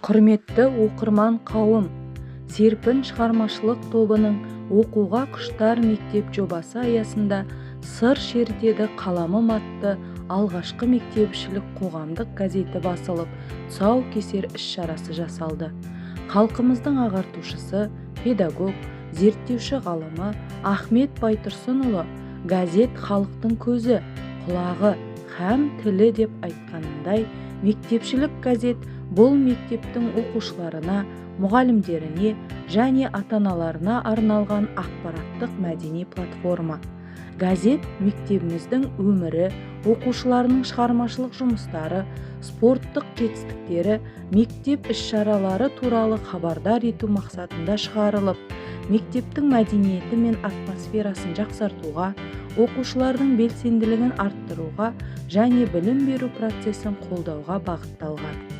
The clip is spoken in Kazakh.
Құрметті оқырман қауым, Серпін шығармашылық тобының оқуға құштар мектеп жобасы аясында сыр шертеді қаламым атты алғашқы мектепішілік қоғамдық газеті басылып, тұсаукесер іс-шарасы жасалды. Халқымыздың ағартушысы, педагог, зерттеуші ғалымы Ахмет Байтұрсынұлы газет халықтың көзі, құлағы һәм тілі деп айтқанындай, мектепшілік газет бұл мектептің оқушыларына, мұғалімдеріне және ата-аналарына арналған ақпараттық мәдени платформа. Газет мектебіміздің өмірі, оқушыларының шығармашылық жұмыстары, спорттық жетістіктері, мектеп іс-шаралары туралы хабардар ету мақсатында шығарылып, мектептің мәдениеті мен атмосферасын жақсартуға, оқушылардың белсенділігін арттыруға және білім беру процесін қолдауға бағытталған.